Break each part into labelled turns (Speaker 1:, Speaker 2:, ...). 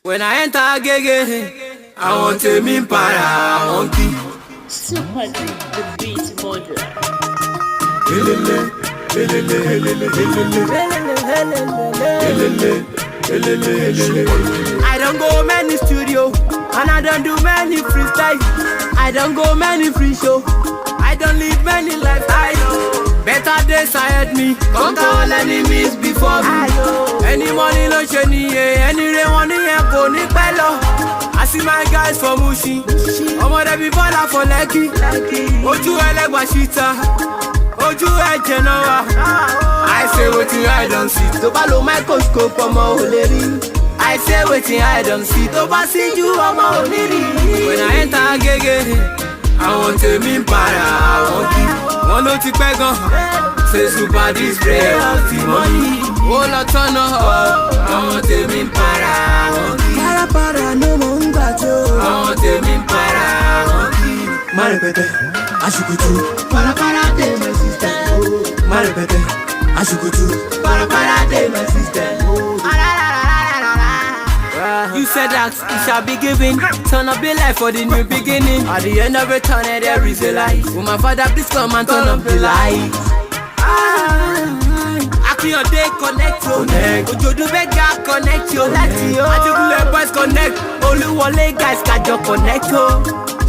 Speaker 1: When I enter Agege, I want to me para monkey.
Speaker 2: Super Drink, the beat murderer.
Speaker 1: I don't go many studio, and I don't do many freestyle. I don't go many free show. I don't live many lifestyles. Better days ahead me, conquer all enemies before me. Any money no shiny, any rain money and go ni pelo. I see my guys for Mushi, omo dey be baller for Lekki. Oju elegba shita, oju eje nowa. I say wetin I don't see, to bá lo microscope omo ò lè rí. I say wetin I don't see, to bá sí ju omo ò ní rí. When I enter Agege, àwọn tèmi ń para àwọn kí wọ́n ló ti pẹ́ gan. Say super display of the money. Ó lọ tọ́nà àwọn tèmi ń para àwọn kí. Parapara ló mọ̀ ń gbà tó. Àwọn tèmi ń para àwọn kí. Má rẹpẹtẹ, aṣùkùtù. Parapara dé my sister. Má rẹpẹtẹ, aṣùkùtù. Parapara dé my sister. You said that it shall be given. Turn up the life for the new beginning. At the end of it, tunnel there is a light. Oh my father, please come and turn up the light. Akiyode connect yo. Ojodu Bega connect yo. Ajigule boys connect. Oluwole guys kajo connect yo.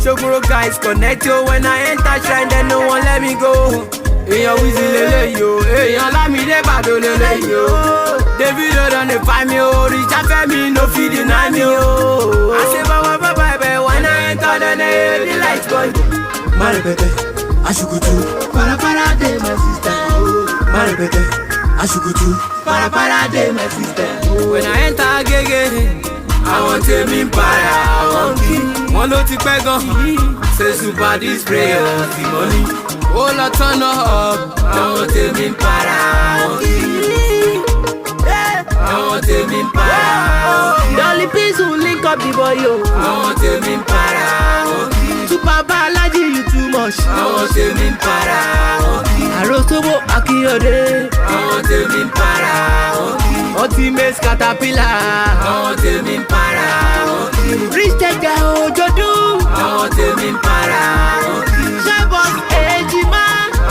Speaker 1: Shoguro guys connect yo. When I enter shrine, then no one let me go. Èèyàn Wizzy lele yo, èèyàn Lamide Bado lele yo. Davido don dey find me o, Richard Femi no fit deny me o. I say baba baba ebe when I enter then the light boy. Má rẹpẹtẹ, aṣùkùtù. Parapara dey my sister. Má rẹpẹtẹ, aṣùkùtù. Parapara dey my sister. When I enter Agege, àwọn tèmi ń para àwọn kí wọ́n ló ti pẹ́ gan. Say super display of the money. Ó lọ tọ́nà àwọn tèmi ń para àwọn kí. Àwọn tèmi ń para àwọn kí.
Speaker 2: Dolly please who link up the boy yo.
Speaker 1: Àwọn tèmi ń para àwọn kí.
Speaker 2: Super Balaji you too much.
Speaker 1: Àwọn tèmi ń para àwọn kí.
Speaker 2: Àròsówó Akínyọ̀dé.
Speaker 1: Àwọn tèmi ń para àwọn kí.
Speaker 2: Ultimate Caterpillar.
Speaker 1: Àwọn tèmi ń para àwọn kí.
Speaker 2: Rich Tega Ojodu.
Speaker 1: Àwọn tèmi ń para àwọn kí.
Speaker 2: Shabos Ejima.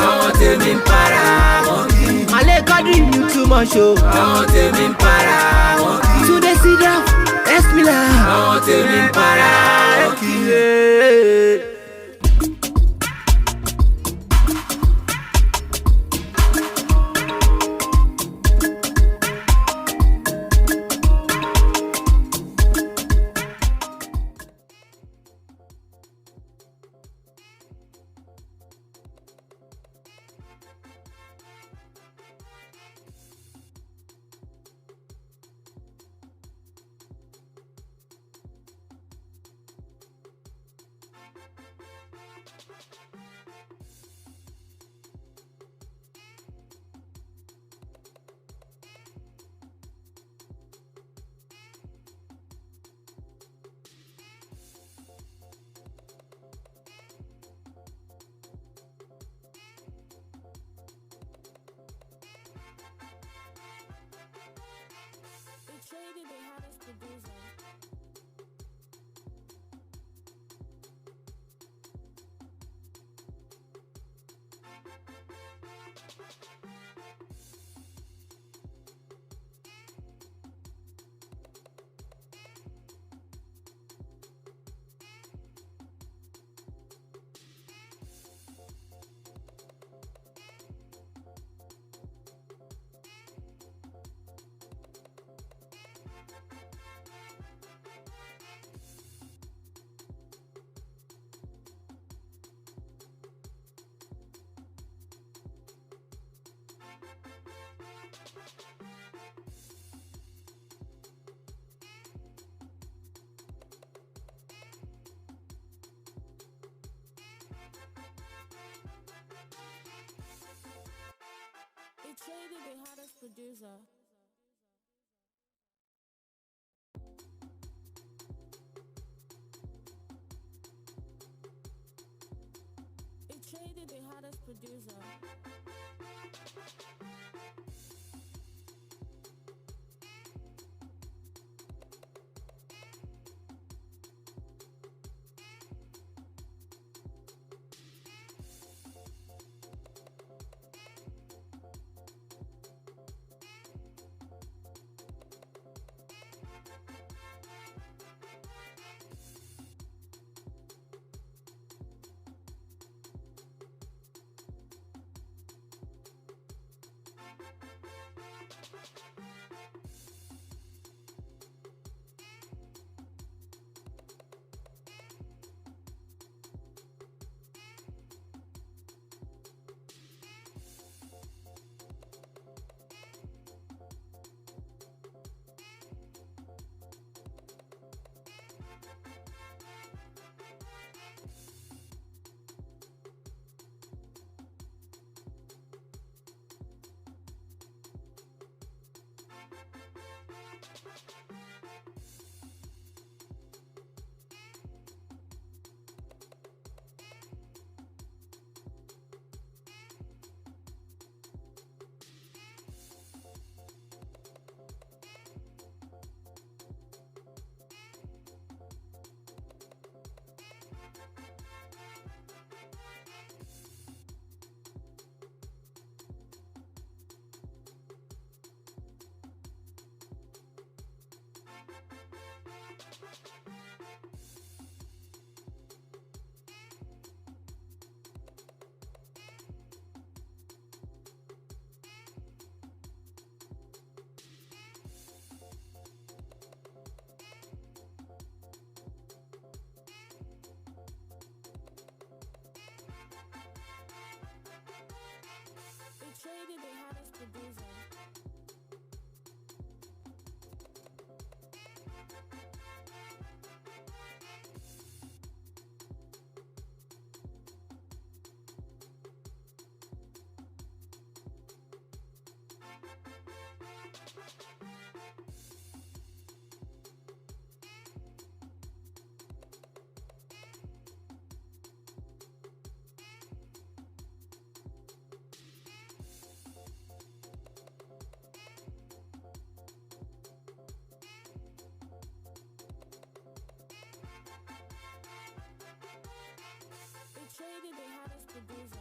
Speaker 1: Àwọn tèmi ń para àwọn kí.
Speaker 2: Ale Kadri you too much o.
Speaker 1: Àwọn tèmi ń para àwọn kí.
Speaker 2: Tunde Sida Esmila.
Speaker 1: Àwọn tèmi ń para àwọn kí.
Speaker 3: Shady, they had us producer. It's Shady, they had us producer. It's Shady, they had us producer. Traded the hottest producer. Traded the hottest producer.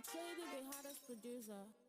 Speaker 3: Traded the hottest producer.